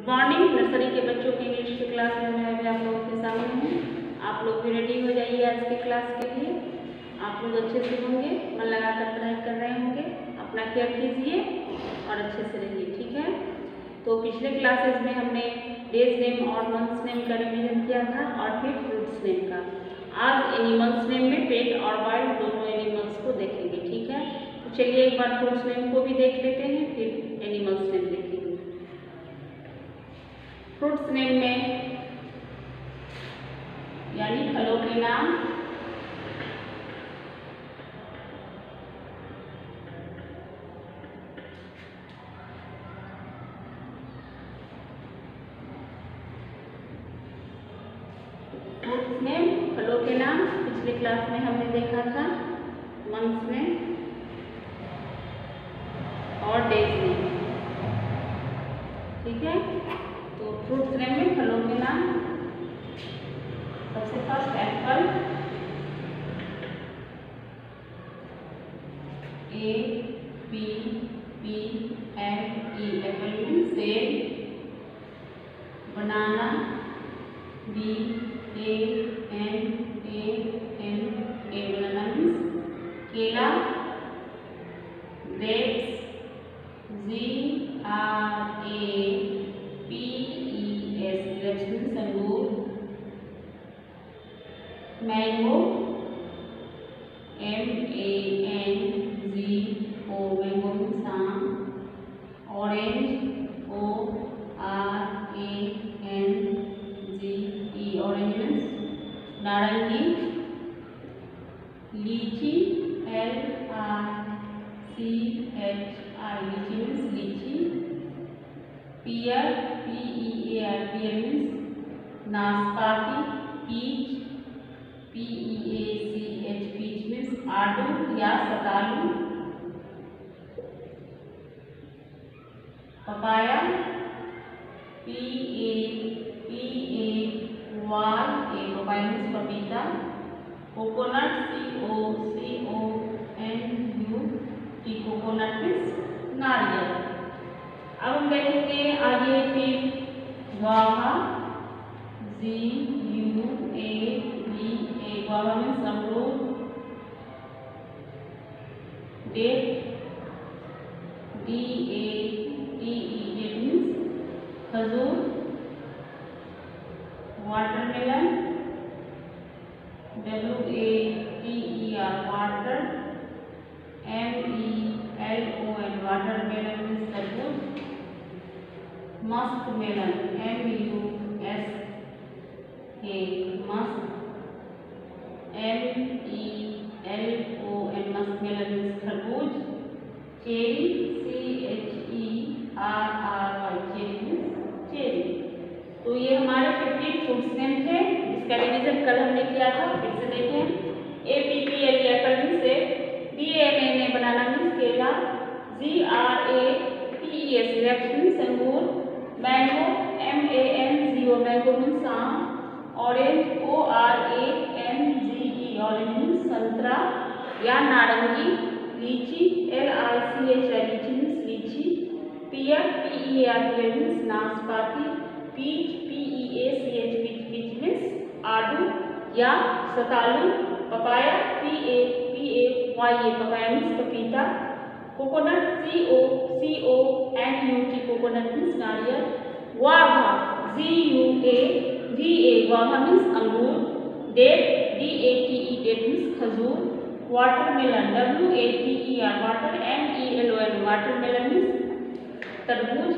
Morning nursery के बच्चों की इंग्लिश की क्लास में मैं भी आप लोगों के सामने हूँ। आप लोग भी रेडी हो जाइए आज की क्लास के लिए। आप लोग अच्छे से होंगे, मन लगाकर पढ़ाई कर रहे होंगे, अपना केयर कीजिए और अच्छे से रहिए, ठीक है। तो पिछले क्लासेस में हमने डेज नेम और मंथ्स नेम का रिवीजन किया था और फिर फ्रूट्स नेम का। आज एनिमल्स नेम में पेट और वाइल्ड दोनों एनिमल्स को देखेंगे, ठीक है। तो चलिए एक बार फ्रूट्स नेम को भी देख लेते हैं, फिर एनिमल्स नेम देखेंगे। फ्रूट्स नेम में यानी फलों के नाम फ्रूट्स नेम फलों के नाम पिछले क्लास में हमने देखा था मंथ्स नेम और डेज नेम, ठीक है। तो फ्रूट्स नेम में फलों के नाम सबसे first Apple, A-P-P-L-E Apple means सेब। बनाना B-A-N-A-N-A बनाना मीन्स केला। ग्रेप्स G-R-A-P-E-S ग्रेप्स मीन्स अंगूर। मैंगो M-A-N-G-O मैंगो मीन्स आम। ऑरेंज O-R-A-N-G-E ऑरेंज मीन्स नारंगी। लीची L-I-C-H-I लीची मीन्स लीची। पियर P-E-A-R पियर मीन्स नाशपाती। पीच P-E-A-C-H पीच मीन्स आड़ू या सतालू। पपाया P-A-P-A-Y-A पपाया मीन्स पपीता। कोकोनट C-O-C-O-N-U-T कोकोनट मीन्स नारियल। अब हम देखेंगे आगे फिर गुआवा G-U-A-V-A गुआवा मीन्स अमरूद। डेट D-A-T-E डेट मीन्स खजूर। Watermelon W-A-T-E-R water. M-E-L-O-N watermelon means तरबूज। Musk melon M-U-S-K musk. M-E-L-O-N musk melon means खरबूज। Cherry C-H-E-R-R-Y cherry means cherry. तो ये हमारे 15 फ्रूट्स नेम थे जिसका रिवीजन कल हमने किया था, फिर से देखें। A-P-P-L-E एप्पल मीन्स सेब। B-A-N-A बनाना मीन्स केला। G-R-A-P-E-S ग्रेप्स मीन्स अंगूर। मैंगो M-A-N-G-O मैंगो मीन्स आम। ऑरेंज O-R-A-N-G-E ऑरेंज मीन्स संतरा या नारंगी। लीची L-I-C-H-I लीची मीन्स लीची। पियर P-E-A-R पियर मीन्स नाशपाती। Peach P-E-A-C-H peach peach means आड़ू या सतालू। पपाया P-A-P-A-Y-A पपाया मीन्स पपीता। कोकोनट C-O-C-O-N-U-T कोकोनट मीन्स नारियल। गुआवा G-U-A-V-A गुआवा मीन्स अंगूर। डेट D-A-T-E डेट मीन्स खजूर। Watermelon W-A-T-E-R water M-E-L-O-N watermelon means तरबूज।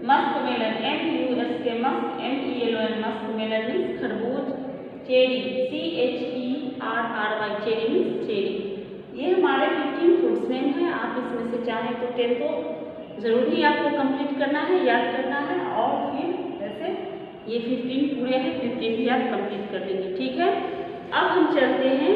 Musk melon M-U-S-K musk M-E-L-O-N musk melon means खरबूज। Cherry C-H-E-R-R-Y cherry means cherry. ये हमारे 15 fruits name हैं। आप इसमें से चाहें तो 10 तो जरूर ही आपको कंप्लीट करना है, याद करना है, और फिर वैसे ये 15 पूरे हैं, 15 भी आप कंप्लीट कर लेंगे, ठीक है। अब हम चलते हैं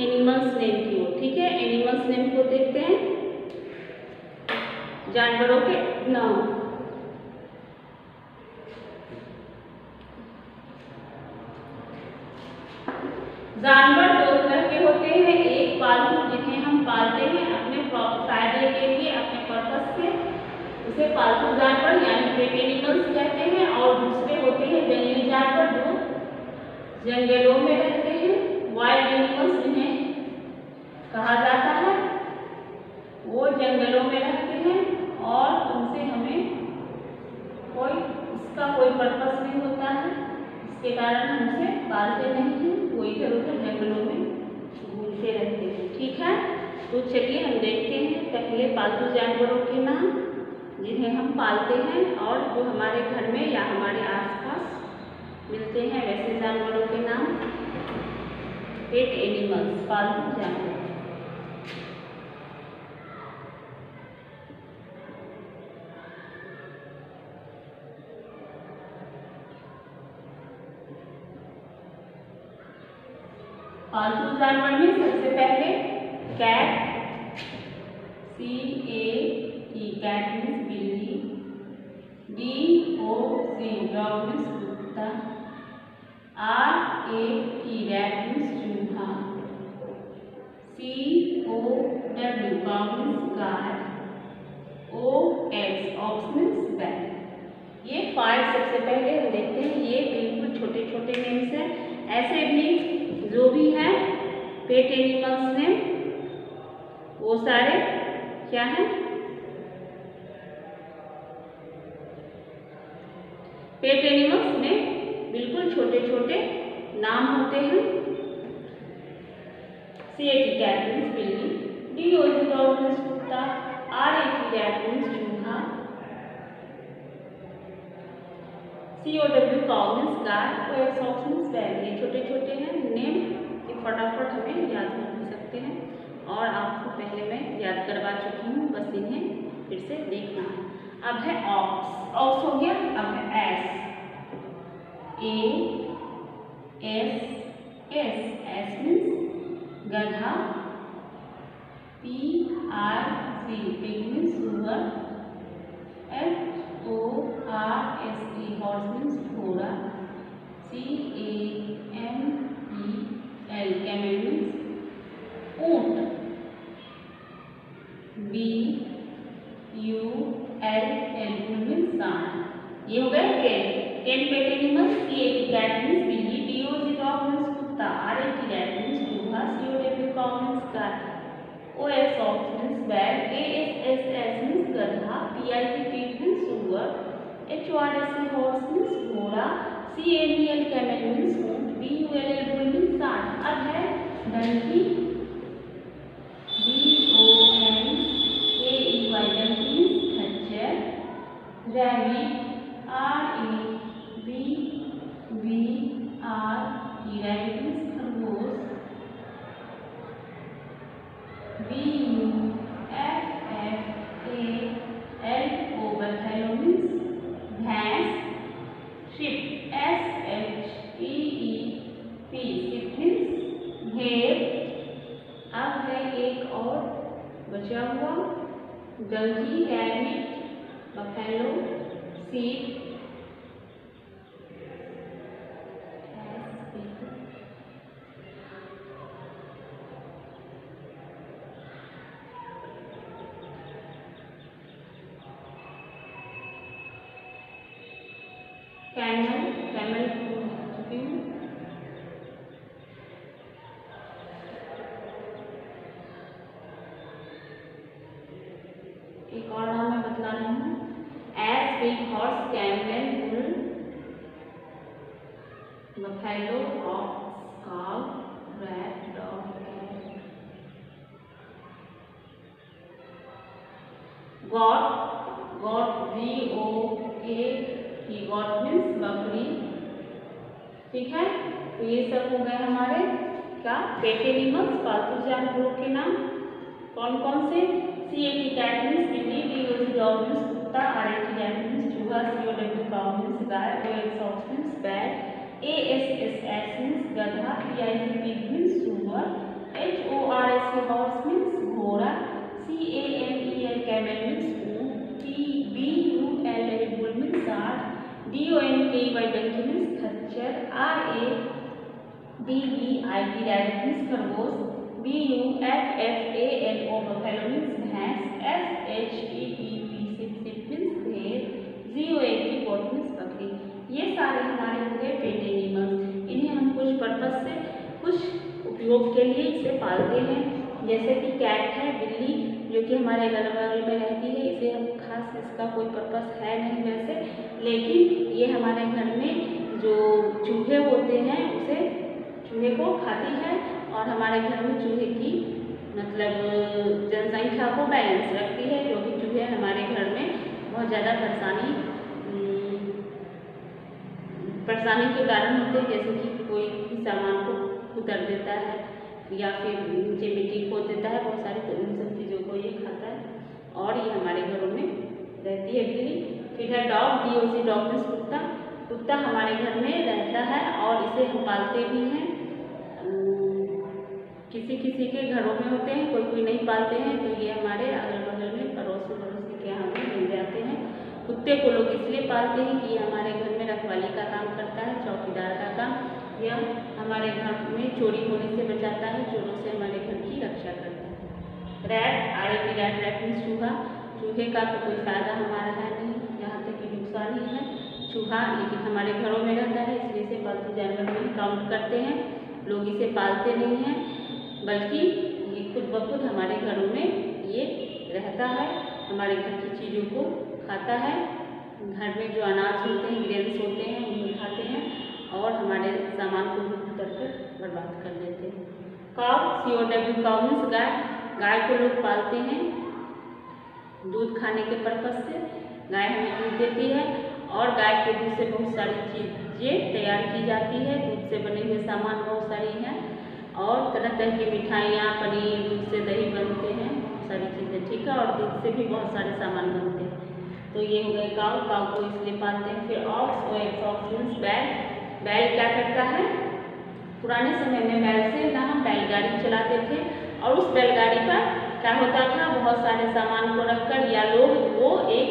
एनिमल्स नेम की ओर, ठीक है। एनिमल्स नेम को देखते हैं, जानवरों के नाम। जानवर दो तरह के होते हैं, एक पालतू जिन्हें हम पालते हैं अपने फायदे के लिए, अपने पर्पस से, उसे पालतू जानवर यानी पेट एनिमल्स कहते हैं। जंगलों में रहते हैं, वाइल्ड एनिमल्स इन्हें कहा जाता है। वो जंगलों में रहते हैं और उनसे हमें इसका कोई पर्पस नहीं होता है, इसके कारण हम उसे पालते नहीं हैं, वो इधर उधर जंगलों में घूमते रहते हैं। ठीक है, तो चलिए हम देखते हैं पहले पालतू जानवरों के नाम जिन्हें हम पालते हैं और जो हमारे घर में या हमारे आसपास मिलते हैं वैसे जानवरों के नाम। पेट एनिमल्स, पालतू जानवर। पालतू जानवर में सबसे पहले कैट, CAT, कैट मीन्स बिल्ली। DOG, डॉग मीन्स कुत्ता। RAT, रैट मीन्स चूहा। COW, काऊ मीन्स गाय। OX, ऑक्स मीन्स बैल। ये 5 सबसे पहले हम देखते हैं, ये बिल्कुल छोटे छोटे नेम्स हैं। ऐसे भी जो भी हैं पेट एनिमल्स ने वो सारे क्या हैं, पेट एनिमल्स में बिल्कुल छोटे छोटे नाम होते हैं। CAT, कैट मीन्स बिल्ली। DOG, डॉग मीन्स कुत्ता। RAT, रैट मीन्स चूहा। COW, काऊ मीन्स गाय। OX, ऑक्स मीन्स बैल। ये छोटे छोटे हैं नेम, ये फटाफट हमें याद कर सकते हैं और आपको पहले मैं याद करवा चुकी हूँ, बस इन्हें फिर से देखना है। अब है ऑक्स, ऑक्स हो गया। अब है एस, एस मीन्स गधा। PIG, पिग मीन्स सुअर। HORSE, हॉर्स मीन्स घोड़ा। CAMEL, कैमल मीन्स ऊंट। BULL, मीन्स सांड। ये हो गए 10 pet animals. CAT, cat means बिल्ली। DOG, डॉग मीन्स कुत्ता। RAT, रैट मीन्स चूहा। COW, काऊ मीन्स गाय। OX, ऑक्स मीन्स बैल। ASS मीन्स गधा। PIG, पिग मीन्स सुअर। HORSE, हॉर्स मीन्स घोड़ा। CAMEL, कैमल मीन्स ऊंट। BULL, मीन्स सांड। अब है डंकी। DONKEY, डंकी मीन्स खच्चर। रैबिट। RABBIT, रैबिट मीन्स खरगोश। BUFFALO, बफेलो मीन्स भैंस। शिप। SHEEP, शिप मीन्स भेड़। अब है एक और बचा हुआ, donkey, rabbit, buffalo, sheep. Camel चुकी हूँ। एक और नाम मैं बतला रही हूँ। Ass, pig, horse, camel, bull, buffalo, ox, cow, rat, dog, cat. Goat, goat means बकरी। ठीक है, तो ये सब हो गए हमारे क्या पेट एनिमल्स, पालतू जानवरों के नाम। कौन कौन से? CAT, कैट मीन्स बिल्ली। DOG, डॉग मीन्स कुत्ता। RAT, रैट मीन्स चूहा। COW, काऊ मीन्स गाय। OX, ऑक्स मीन्स बैल। ASS मीन्स गधा। PIG, पिग मीन्स सुअर। HORSE, हॉर्स मीन्स घोड़ा। CAMEL, कैमल मीन्स ऊंट। BULL, बुल मीन्स सांड। DONKEY, डंकी मीन्स खच्चर। RABBIT, रैबिट मीन्स खरगोश। BUFFALO, बफेलो मीन्स भैंस। SHEEP, शिप मीन्स भेड़। GOAT, गोट मीन्स बकरी। ये सारे हमारे हो गए पेट एनिमल्स। इन्हें हम कुछ उपयोग के लिए इसे पालते हैं। जैसे कि कैट है, बिल्ली, जो कि हमारे घर बगल में रहती है। इसे हम खास इसका कोई पर्पस है नहीं वैसे, लेकिन ये हमारे घर में जो चूहे होते हैं उसे चूहे को खाती है और हमारे घर में चूहे की मतलब जनसंख्या को बैलेंस रखती है, जो कि चूहे हमारे घर में बहुत ज़्यादा परेशानी के कारण होते हैं। जैसे कि कोई भी सामान को उतर देता है या फिर नीचे मिट्टी खोद देता है बहुत सारी, तो उन सब चीज़ों को ये खाता है और ये हमारे घरों में रहती है बिल्ली। फिर है डॉग, DOG, डॉग मीन्स कुत्ता। कुत्ता हमारे घर में रहता है और इसे हम पालते भी हैं। किसी किसी के घरों में होते हैं, कोई कोई नहीं पालते हैं, तो ये हमारे अगल बगल में पड़ोसी के यहाँ भी मिल जाते हैं। कुत्ते को लोग इसलिए पालते हैं कि ये हमारे घर में रखवाली का काम करता है, चौकीदार का काम। यह हमारे घर में चोरी होने से बचाता है, चोरों से हमारे घर की रक्षा करता है। रैट, RAT, रैट मीन्स चूहा। चूहे का तो कोई फायदा हमारा है नहीं, यहाँ तक कि नुकसान ही है चूहा, लेकिन हमारे घरों में रहता है इसलिए इसे पालतू जानवर में काउंट करते हैं। लोग इसे पालते नहीं हैं, बल्कि ये खुद ब खुद हमारे घरों में ये रहता है, हमारे घर की चीज़ों को खाता है। घर में जो अनाज होते हैं, ग्रेन्स होते हैं, उन्हें खाते हैं और हमारे सामान को भी उतर कर बर्बाद कर देते हैं। काउ, COW, काउ मीन्स गाय। गाय को लोग पालते हैं दूध खाने के पर्पज़ से। गाय हमें दूध देती है और गाय के दूध से बहुत सारी चीज़ें तैयार की जाती है। दूध से बने हुए सामान बहुत सारी हैं और तरह तरह की मिठाइयाँ, पनीर, दूध से दही बनते हैं, बहुत सारी चीज़ें, ठीक है। और दूध से भी बहुत सारे सामान बनते हैं। तो ये हो गए काउ। काउ को इसलिए पालते हैं। फिर ऑक्स मीन्स बैल। बैल क्या करता है, पुराने समय में बैल से ना हम बैलगाड़ी चलाते थे और उस बैलगाड़ी पर क्या होता था, बहुत सारे सामान को रखकर या लोग वो एक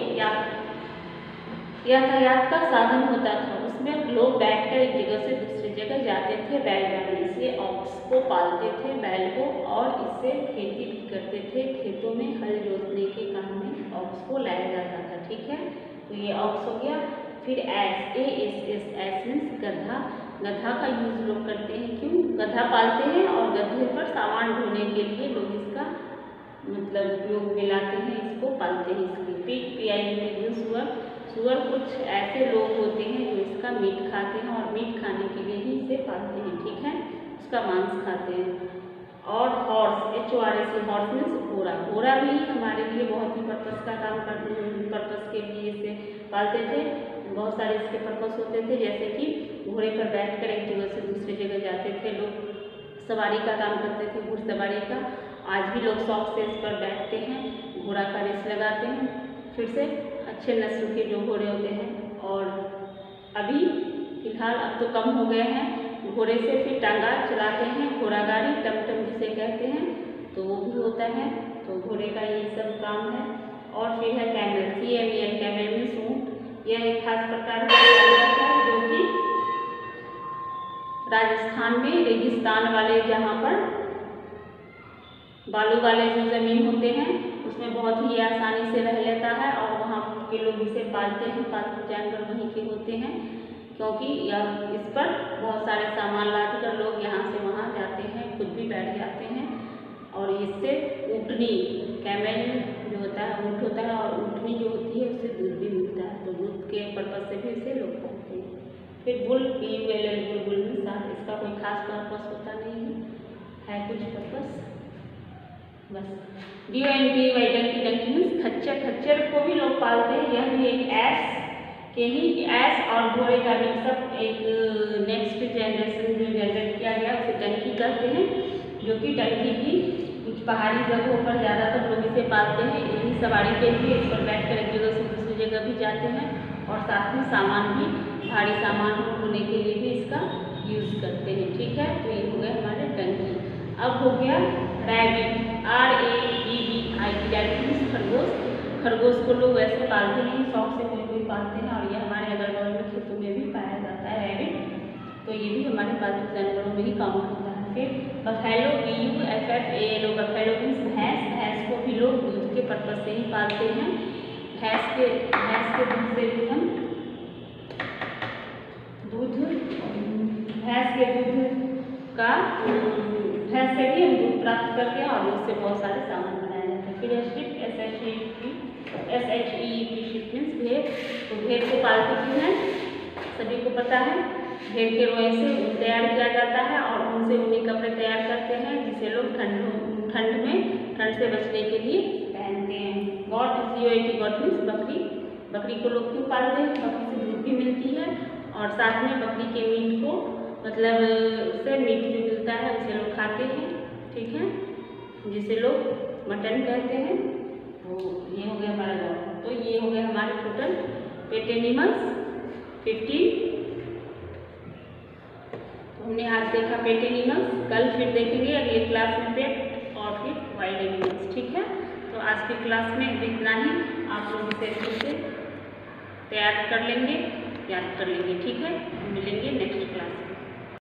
यातायात का साधन होता था, उसमें लोग बैठकर एक जगह से दूसरी जगह जाते थे बैलगाड़ी। इसलिए ऑक्स को पालते थे, बैल को, और इससे खेती भी करते थे। खेतों में हल जोतने के काम में ऑक्स को लाया जाता था, ठीक है। तो ये ऑक्स हो गया। फिर एस मीन्स गधा। गधा का यूज लोग करते हैं, क्यों? गधा पालते हैं और गधे पर सामान ढोने के लिए लोग इसका मतलब उपयोग में लाते हैं, इसको पालते हैं। इसलिए पिग, सुअर। सुअर कुछ ऐसे लोग होते हैं जो इसका मीट खाते हैं और मीट खाने के लिए ही इसे पालते हैं, ठीक है, उसका मांस खाते हैं। और हॉर्स, HORS, हॉर्स मीन्स घोड़ा। घोड़ा भी हमारे लिए बहुत ही पर्पस का काम करते हैं, पर्पस के लिए इसे पालते थे। बहुत सारे इसके पर्पस होते थे, जैसे कि घोड़े पर बैठकर एक जगह से दूसरी जगह जाते थे लोग, सवारी का काम करते थे, घुड़सवारी का। आज भी लोग शौक से इस पर बैठते हैं, घोड़ा का रेस लगाते हैं, फिर से अच्छे नस्ल के जो घोड़े होते हैं। और अभी फिलहाल अब तो कम हो गए हैं, घोड़े से फिर टांगा चलाते हैं, घोड़ा गाड़ी, टमटम जिसे कहते हैं, तो वो भी होता है। तो घोड़े का ये सब काम है। और फिर है कैमल, CAMEL, कैमल मीन्स ऊँट। यह एक खास प्रकार का जानवर है जो कि राजस्थान में रेगिस्तान वाले, जहाँ पर बालू वाले जो ज़मीन होते हैं उसमें बहुत ही आसानी से रह लेता है और वहाँ के लोग इसे पालते हैं। पालतू जानवर वहीं के होते हैं, क्योंकि इस पर बहुत सारे सामान लाद कर लोग यहाँ से वहाँ जाते हैं, खुद भी बैठ जाते हैं। और इससे ऊँटनी, कैमल जो होता है ऊँट होता है, और ऊँटनी जो होती है उससे दूध भी मिलता है, तो दूध के पर्पज़ से भी इसे लोग पालते हैं। फिर बुल, BULL, बुल मीन्स सांड। इसका कोई खास पर्पस होता नहीं है कुछ पर्पस बस। DONKEY, डंकी मीन्स खच्चर। खच्चर को भी लोग पालते हैं। यह भी एक ऐस और घोड़े का मिक्सअप, एक नेक्स्ट जनरेशन जो जनरेट किया गया उसे डंकी कहते हैं, जो कि डंकी की कुछ पहाड़ी जगहों पर ज़्यादातर लोग इसे पालते हैं, यही सवारी के लिए। इस पर बैठकर एक जगह से दूसरी जगह भी जाते हैं और साथ में सामान भी, भारी सामान ढोने के लिए भी इसका यूज़ करते हैं, ठीक है। तो ये हो गए हमारे डंकी। अब हो गया रैबिट, RABBIT, रैबिट मीन्स खरगोश। खरगोश को लोग वैसे पालते नहीं, शौक से कोई पालते हैं और ये हमारे अगल बगल में खेतों में भी पाया जाता है रैबिट। तो ये भी हमारे पालतू जानवरों में ही काउंट होता है। फिर बफेलो, BUFFALO, बफेलो मीन्स भैंस। भैंस को भी लोग दूध के पर्पज से ही पालते हैं। भैंस के दूध से भी हम भैंस प्राप्त करके और उससे बहुत सारे सामान बनाए जाते हैं। फिर शिप SHEEP शिप मीन्स भेड़। तो भेड़ को पालतू क्यों है, सभी को पता है। भेड़ के रोए से ऊन तैयार किया जाता है और उनसे ऊनी कपड़े तैयार करते हैं, जिसे लोग ठंड से बचने के लिए पहनते हैं। गॉट GOT गॉट मीन्स बकरी। बकरी को लोग क्यों पालते हैं, बकरी से दूध भी मिलती है और साथ में बकरी के मीट को मतलब उससे मीट जो मिलता है उसे लोग खाते हैं, ठीक है, जिसे लोग मटन कहते हैं। तो ये हो गया हमारा गॉट। तो ये हो गया हमारे टोटल पेट एनिमल्स 15। तो हमने आज देखा पेट एनिमल्स, कल फिर देखेंगे अगले क्लास में पेट और फिर वाइल्ड एनिमल्स, ठीक है। तो आज की क्लास में इतना ही, आप लोग इसे अच्छे से तैयार कर लेंगे, याद कर लेंगे, ठीक है।